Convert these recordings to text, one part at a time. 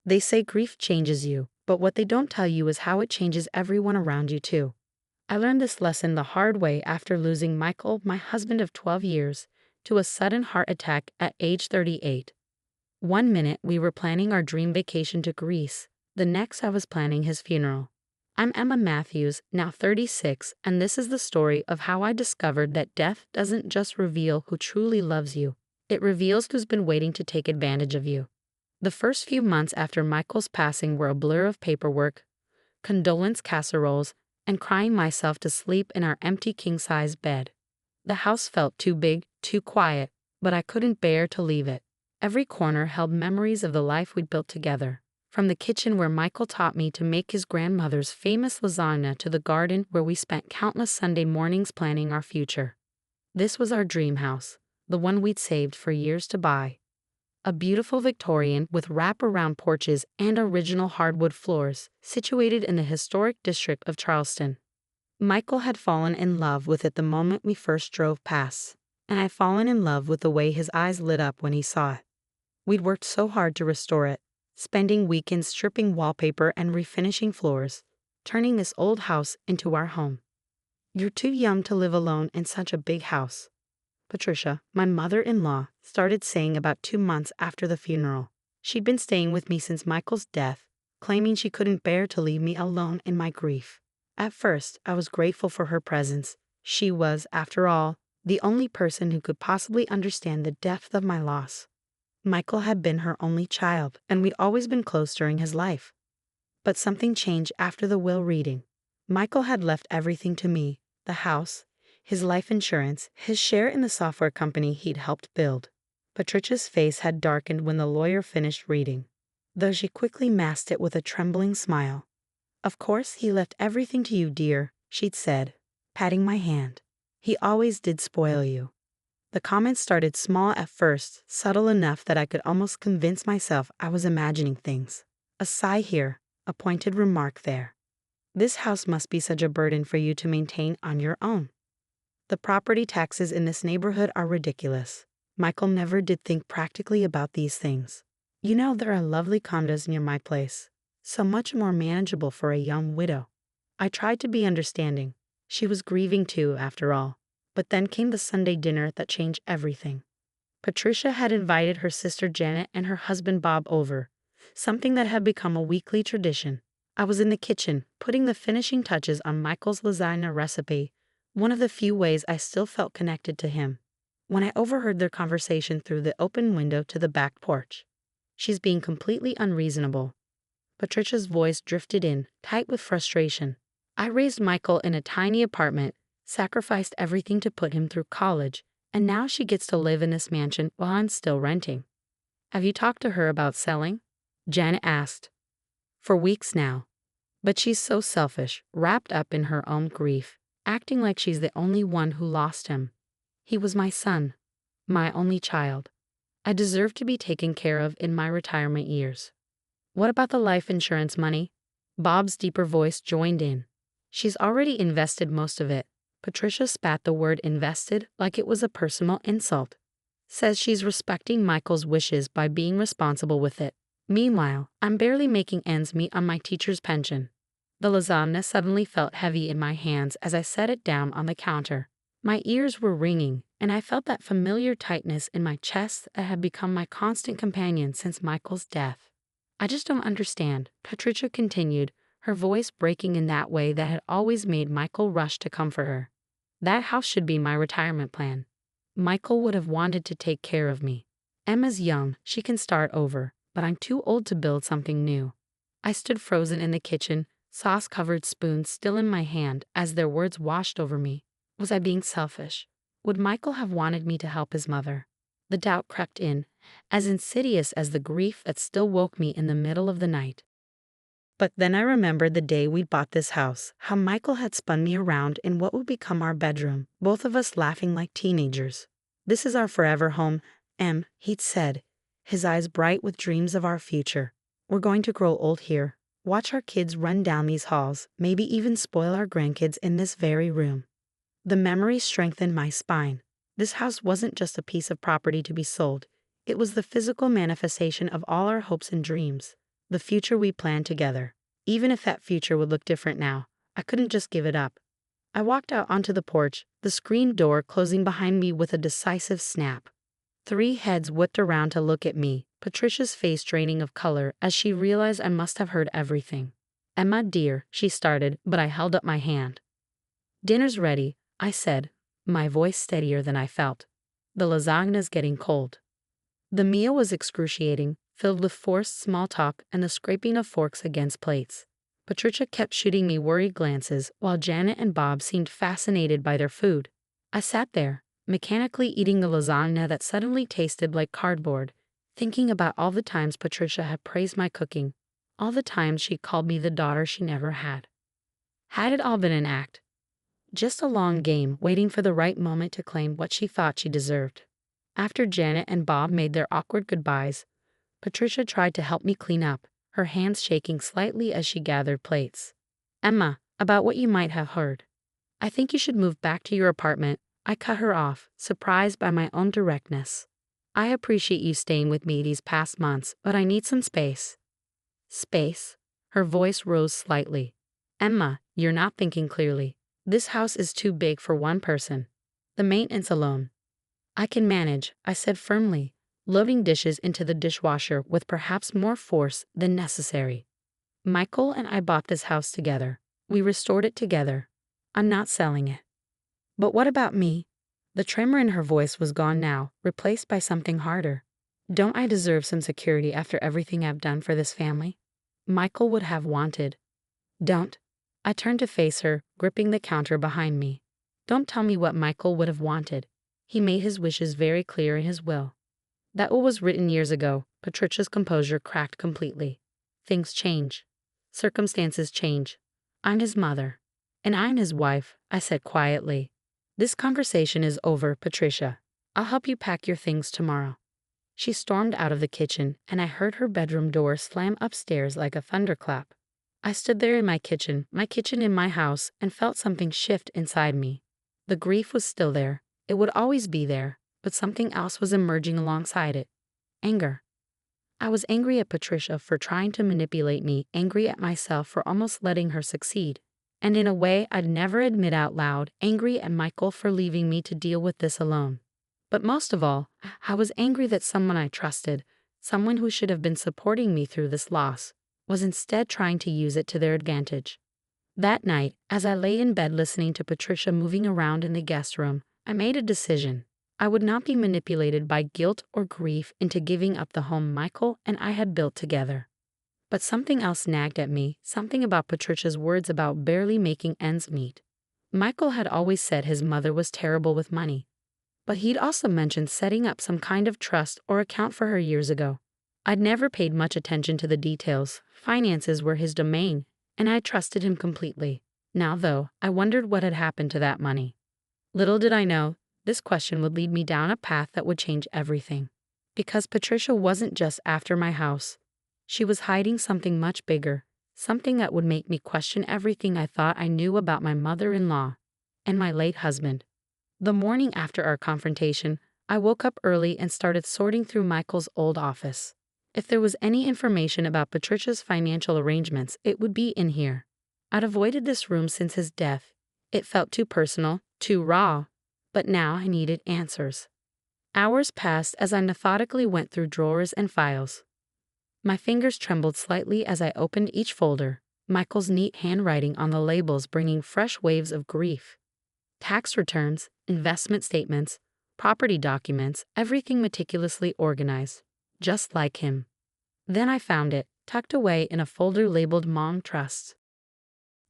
They say grief changes you, but what they don't tell you is how it changes everyone around you too. I learned this lesson the hard way after losing Michael, my husband of 12 years, to a sudden heart attack at age 38. One minute we were planning our dream vacation to Greece, the next I was planning his funeral. I'm Emma Matthews, now 36, and this is the story of how I discovered that death doesn't just reveal who truly loves you, it reveals who's been waiting to take advantage of you. The first few months after Michael's passing were a blur of paperwork, condolence casseroles, and crying myself to sleep in our empty king-size bed. The house felt too big, too quiet, but I couldn't bear to leave it. Every corner held memories of the life we'd built together, from the kitchen where Michael taught me to make his grandmother's famous lasagna to the garden where we spent countless Sunday mornings planning our future. This was our dream house, the one we'd saved for years to buy. A beautiful Victorian with wrap-around porches and original hardwood floors, situated in the historic district of Charleston. Michael had fallen in love with it the moment we first drove past, and I'd fallen in love with the way his eyes lit up when he saw it. We'd worked so hard to restore it, spending weekends stripping wallpaper and refinishing floors, turning this old house into our home. "You're too young to live alone in such a big house," Patricia, my mother-in-law, started saying about 2 months after the funeral. She'd been staying with me since Michael's death, claiming she couldn't bear to leave me alone in my grief. At first, I was grateful for her presence. She was, after all, the only person who could possibly understand the depth of my loss. Michael had been her only child, and we'd always been close during his life. But something changed after the will reading. Michael had left everything to me, the house, his life insurance, his share in the software company he'd helped build. Patricia's face had darkened when the lawyer finished reading, though she quickly masked it with a trembling smile. "Of course he left everything to you, dear," she'd said, patting my hand. "He always did spoil you." The comments started small at first, subtle enough that I could almost convince myself I was imagining things. A sigh here, a pointed remark there. "This house must be such a burden for you to maintain on your own. The property taxes in this neighborhood are ridiculous." Michael never did think practically about these things. "You know there are lovely condos near my place, so much more manageable for a young widow." I tried to be understanding. She was grieving too, after all. But then came the Sunday dinner that changed everything. Patricia had invited her sister Janet and her husband Bob over, something that had become a weekly tradition. I was in the kitchen, putting the finishing touches on Michael's lasagna recipe, one of the few ways I still felt connected to him, when I overheard their conversation through the open window to the back porch. "She's being completely unreasonable." Patricia's voice drifted in, tight with frustration. "I raised Michael in a tiny apartment, sacrificed everything to put him through college, and now she gets to live in this mansion while I'm still renting." "Have you talked to her about selling?" Janet asked. "For weeks now. But she's so selfish, wrapped up in her own grief, acting like she's the only one who lost him. He was my son, my only child. I deserve to be taken care of in my retirement years." "What about the life insurance money?" Bob's deeper voice joined in. "She's already invested most of it." Patricia spat the word invested like it was a personal insult. "Says she's respecting Michael's wishes by being responsible with it. Meanwhile, I'm barely making ends meet on my teacher's pension." The lasagna suddenly felt heavy in my hands as I set it down on the counter. My ears were ringing, and I felt that familiar tightness in my chest that had become my constant companion since Michael's death. "I just don't understand," Patricia continued, her voice breaking in that way that had always made Michael rush to comfort her. "That house should be my retirement plan. Michael would have wanted to take care of me. Emma's young, she can start over, but I'm too old to build something new." I stood frozen in the kitchen, sauce-covered spoon still in my hand as their words washed over me. Was I being selfish? Would Michael have wanted me to help his mother? The doubt crept in, as insidious as the grief that still woke me in the middle of the night. But then I remembered the day we'd bought this house, how Michael had spun me around in what would become our bedroom, both of us laughing like teenagers. "This is our forever home, Em," he'd said, his eyes bright with dreams of our future. "We're going to grow old here, watch our kids run down these halls, maybe even spoil our grandkids in this very room." The memory strengthened my spine. This house wasn't just a piece of property to be sold. It was the physical manifestation of all our hopes and dreams. the future we planned together. Even if that future would look different now, I couldn't just give it up. I walked out onto the porch, the screen door closing behind me with a decisive snap. 3 heads whipped around to look at me, Patricia's face draining of color as she realized I must have heard everything. "Emma, dear," she started, but I held up my hand. "Dinner's ready," I said, my voice steadier than I felt. "The lasagna's getting cold." The meal was excruciating, filled with forced small talk and the scraping of forks against plates. Patricia kept shooting me worried glances, while Janet and Bob seemed fascinated by their food. I sat there, mechanically eating the lasagna that suddenly tasted like cardboard, thinking about all the times Patricia had praised my cooking, all the times she called me the daughter she never had. Had it all been an act? Just a long game, waiting for the right moment to claim what she thought she deserved. After Janet and Bob made their awkward goodbyes, Patricia tried to help me clean up, her hands shaking slightly as she gathered plates. "Emma, about what you might have heard. I think you should move back to your apartment." I cut her off, surprised by my own directness. "I appreciate you staying with me these past months, but I need some space." "Space?" Her voice rose slightly. "Emma, you're not thinking clearly. This house is too big for one person. The maintenance alone." "I can manage," I said firmly, loading dishes into the dishwasher with perhaps more force than necessary. "Michael and I bought this house together. We restored it together. I'm not selling it." "But what about me?" The tremor in her voice was gone now, replaced by something harder. "Don't I deserve some security after everything I've done for this family?" Michael would have wanted. "Don't." I turned to face her, gripping the counter behind me. "Don't tell me what Michael would have wanted. He made his wishes very clear in his will." That was written years ago. Patricia's composure cracked completely. "Things change. Circumstances change. I'm his mother. And I'm his wife," I said quietly. "This conversation is over, Patricia. I'll help you pack your things tomorrow." She stormed out of the kitchen, and I heard her bedroom door slam upstairs like a thunderclap. I stood there in my kitchen in my house, and felt something shift inside me. The grief was still there. It would always be there, but something else was emerging alongside it. Anger. I was angry at Patricia for trying to manipulate me, angry at myself for almost letting her succeed. And in a way I'd never admit out loud, angry at Michael for leaving me to deal with this alone. But most of all, I was angry that someone I trusted, someone who should have been supporting me through this loss, was instead trying to use it to their advantage. That night, as I lay in bed listening to Patricia moving around in the guest room, I made a decision. I would not be manipulated by guilt or grief into giving up the home Michael and I had built together. But something else nagged at me, something about Patricia's words about barely making ends meet. Michael had always said his mother was terrible with money, but he'd also mentioned setting up some kind of trust or account for her years ago. I'd never paid much attention to the details. Finances were his domain, and I trusted him completely. Now, though, I wondered what had happened to that money. Little did I know, this question would lead me down a path that would change everything. Because Patricia wasn't just after my house. She was hiding something much bigger, something that would make me question everything I thought I knew about my mother-in-law and my late husband. The morning after our confrontation, I woke up early and started sorting through Michael's old office. If there was any information about Patricia's financial arrangements, it would be in here. I'd avoided this room since his death. It felt too personal, too raw, but now I needed answers. Hours passed as I methodically went through drawers and files. My fingers trembled slightly as I opened each folder, Michael's neat handwriting on the labels bringing fresh waves of grief. Tax returns, investment statements, property documents, everything meticulously organized, just like him. Then I found it, tucked away in a folder labeled Mom Trusts.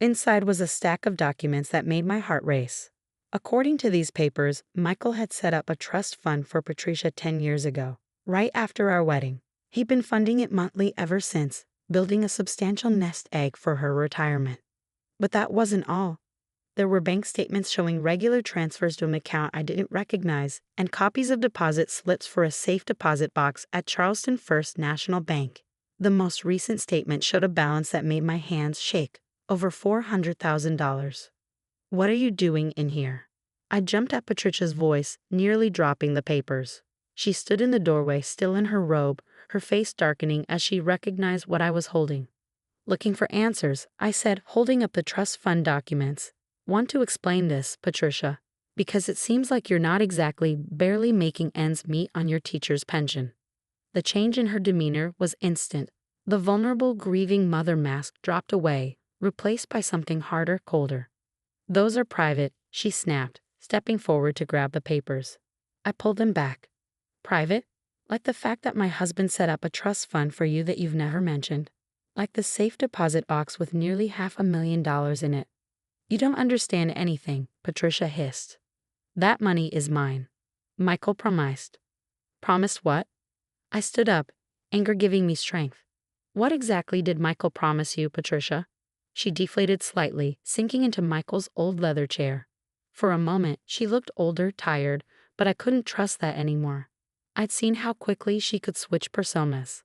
Inside was a stack of documents that made my heart race. According to these papers, Michael had set up a trust fund for Patricia 10 years ago, right after our wedding. He'd been funding it monthly ever since, building a substantial nest egg for her retirement. But that wasn't all. There were bank statements showing regular transfers to an account I didn't recognize, and copies of deposit slips for a safe deposit box at Charleston First National Bank. The most recent statement showed a balance that made my hands shake, over $400,000. "What are you doing in here?" I jumped at Patricia's voice, nearly dropping the papers. She stood in the doorway, still in her robe, her face darkening as she recognized what I was holding. Looking for answers, I said, holding up the trust fund documents. Want to explain this, Patricia? Because it seems like you're not exactly barely making ends meet on your teacher's pension. The change in her demeanor was instant. The vulnerable, grieving mother mask dropped away, replaced by something harder, colder. Those are private, she snapped, stepping forward to grab the papers. I pulled them back. Private? Like the fact that my husband set up a trust fund for you that you've never mentioned. Like the safe deposit box with nearly $500,000 in it. You don't understand anything, Patricia hissed. That money is mine. Michael promised. Promised what? I stood up, anger giving me strength. What exactly did Michael promise you, Patricia? She deflated slightly, sinking into Michael's old leather chair. For a moment, she looked older, tired, but I couldn't trust that anymore. I'd seen how quickly she could switch personas.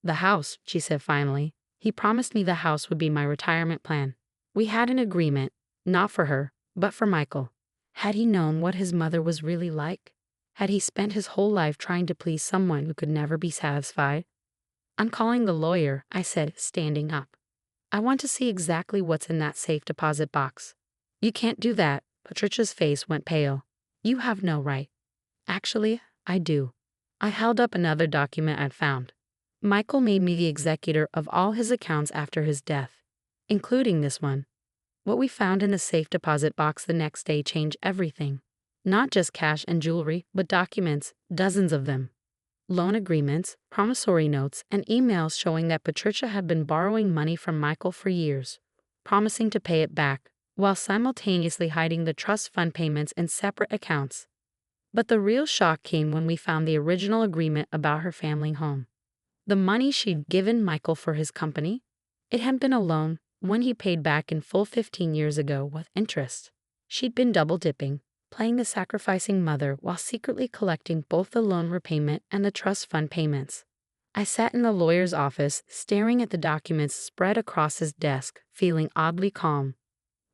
The house, she said finally. He promised me the house would be my retirement plan. We had an agreement, not for her, but for Michael. Had he known what his mother was really like? Had he spent his whole life trying to please someone who could never be satisfied? I'm calling the lawyer, I said, standing up. I want to see exactly what's in that safe deposit box. You can't do that. Patricia's face went pale. You have no right. Actually, I do. I held up another document I'd found. Michael made me the executor of all his accounts after his death, including this one. What we found in the safe deposit box the next day changed everything. Not just cash and jewelry, but documents, dozens of them. Loan agreements, promissory notes, and emails showing that Patricia had been borrowing money from Michael for years, promising to pay it back, while simultaneously hiding the trust fund payments in separate accounts. But the real shock came when we found the original agreement about her family home. The money she'd given Michael for his company? It had been a loan, one he paid back in full 15 years ago with interest. She'd been double-dipping, playing the sacrificing mother while secretly collecting both the loan repayment and the trust fund payments. I sat in the lawyer's office, staring at the documents spread across his desk, feeling oddly calm.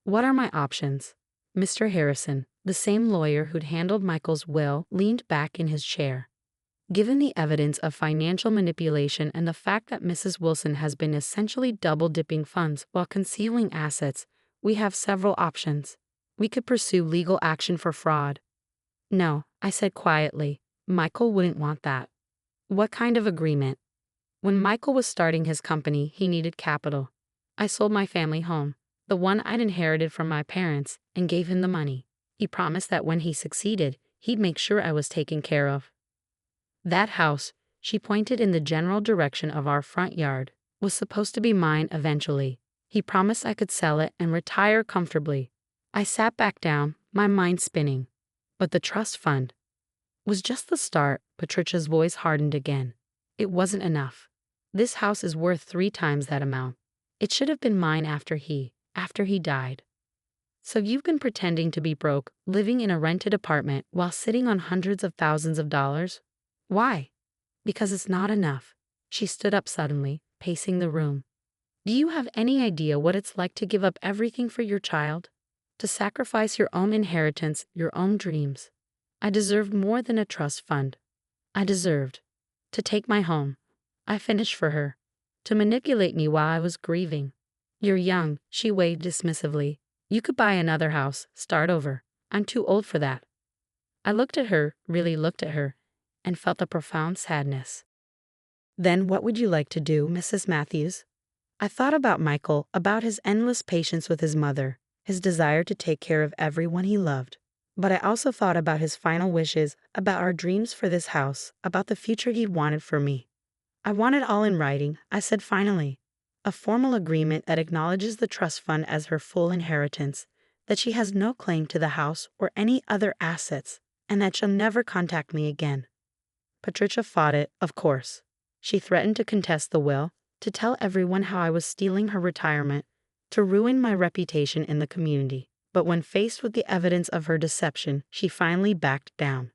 What are my options? Mr. Harrison, the same lawyer who'd handled Michael's will, leaned back in his chair. Given the evidence of financial manipulation and the fact that Mrs. Wilson has been essentially double-dipping funds while concealing assets, we have several options. We could pursue legal action for fraud. No, I said quietly. Michael wouldn't want that. What kind of agreement? When Michael was starting his company, he needed capital. I sold my family home, the one I'd inherited from my parents, and gave him the money. He promised that when he succeeded, he'd make sure I was taken care of. That house, she pointed in the general direction of our front yard, was supposed to be mine eventually. He promised I could sell it and retire comfortably. I sat back down, my mind spinning. But the trust fund was just the start. Patricia's voice hardened again. It wasn't enough. This house is worth 3 times that amount. It should have been mine after he died. So you've been pretending to be broke, living in a rented apartment while sitting on hundreds of thousands of dollars? Why? Because it's not enough. She stood up suddenly, pacing the room. Do you have any idea what it's like to give up everything for your child? To sacrifice your own inheritance, your own dreams? I deserved more than a trust fund. I deserved to take my home. I finished for her. To manipulate me while I was grieving. You're young, she waved dismissively. You could buy another house, start over. I'm too old for that. I looked at her, really looked at her, and felt a profound sadness. Then what would you like to do, Mrs. Matthews? I thought about Michael, about his endless patience with his mother, his desire to take care of everyone he loved. But I also thought about his final wishes, about our dreams for this house, about the future he wanted for me. I want it all in writing, I said finally. A formal agreement that acknowledges the trust fund as her full inheritance, that she has no claim to the house or any other assets, and that she'll never contact me again. Patricia fought it, of course. She threatened to contest the will, to tell everyone how I was stealing her retirement, to ruin my reputation in the community. But when faced with the evidence of her deception, she finally backed down.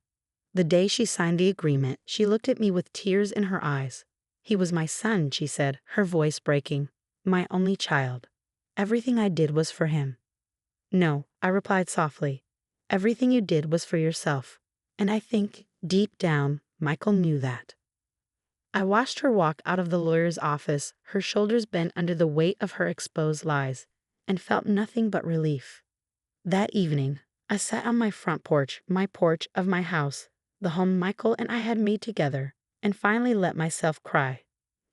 The day she signed the agreement, she looked at me with tears in her eyes. He was my son, she said, her voice breaking. My only child. Everything I did was for him. No, I replied softly. Everything you did was for yourself. And I think, deep down, Michael knew that. I watched her walk out of the lawyer's office, her shoulders bent under the weight of her exposed lies, and felt nothing but relief. That evening, I sat on my front porch, my porch of my house, the home Michael and I had made together, and finally let myself cry.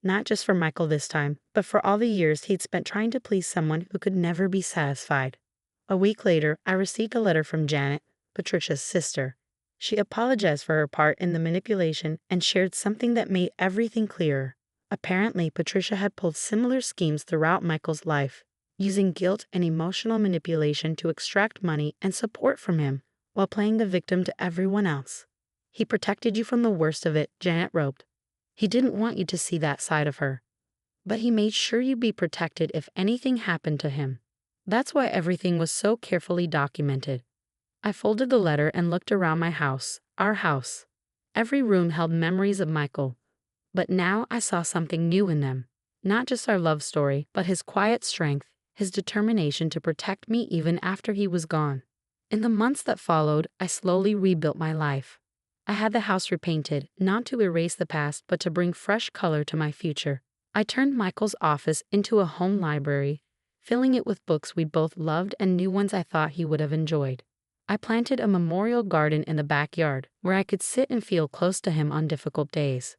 Not just for Michael this time, but for all the years he'd spent trying to please someone who could never be satisfied. A week later, I received a letter from Janet, Patricia's sister. She apologized for her part in the manipulation and shared something that made everything clearer. Apparently, Patricia had pulled similar schemes throughout Michael's life, using guilt and emotional manipulation to extract money and support from him, while playing the victim to everyone else. He protected you from the worst of it, Janet wrote. He didn't want you to see that side of her. But he made sure you'd be protected if anything happened to him. That's why everything was so carefully documented. I folded the letter and looked around my house, our house. Every room held memories of Michael. But now I saw something new in them. Not just our love story, but his quiet strength, his determination to protect me even after he was gone. In the months that followed, I slowly rebuilt my life. I had the house repainted, not to erase the past, but to bring fresh color to my future. I turned Michael's office into a home library, filling it with books we both loved and new ones I thought he would have enjoyed. I planted a memorial garden in the backyard, where I could sit and feel close to him on difficult days.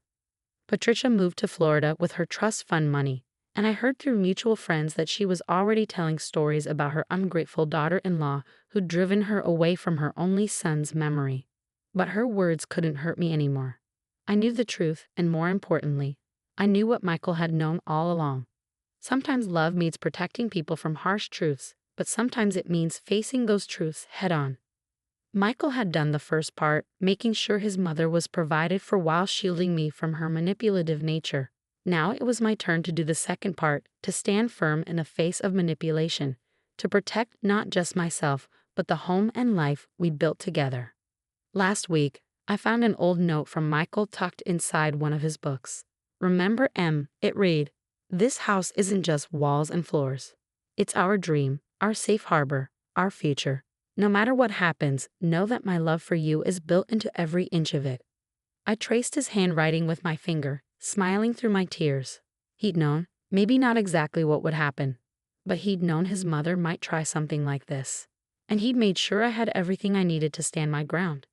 Patricia moved to Florida with her trust fund money, and I heard through mutual friends that she was already telling stories about her ungrateful daughter-in-law who'd driven her away from her only son's memory. But her words couldn't hurt me anymore. I knew the truth, and more importantly, I knew what Michael had known all along. Sometimes love means protecting people from harsh truths, but sometimes it means facing those truths head-on. Michael had done the first part, making sure his mother was provided for while shielding me from her manipulative nature. Now it was my turn to do the second part, to stand firm in the face of manipulation, to protect not just myself, but the home and life we built together. Last week, I found an old note from Michael tucked inside one of his books. Remember M, it read, "This house isn't just walls and floors. It's our dream, our safe harbor, our future. No matter what happens, know that my love for you is built into every inch of it." I traced his handwriting with my finger, smiling through my tears. He'd known, maybe not exactly what would happen, but he'd known his mother might try something like this. And he'd made sure I had everything I needed to stand my ground.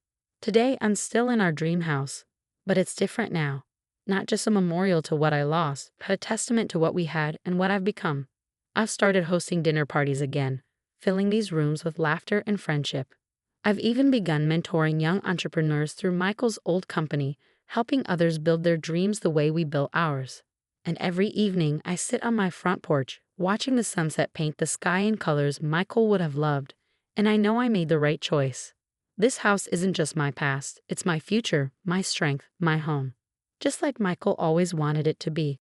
Today, I'm still in our dream house, but it's different now. Not just a memorial to what I lost, but a testament to what we had and what I've become. I've started hosting dinner parties again, filling these rooms with laughter and friendship. I've even begun mentoring young entrepreneurs through Michael's old company, helping others build their dreams the way we built ours. And every evening, I sit on my front porch, watching the sunset paint the sky in colors Michael would have loved, and I know I made the right choice. This house isn't just my past, it's my future, my strength, my home. Just like Michael always wanted it to be.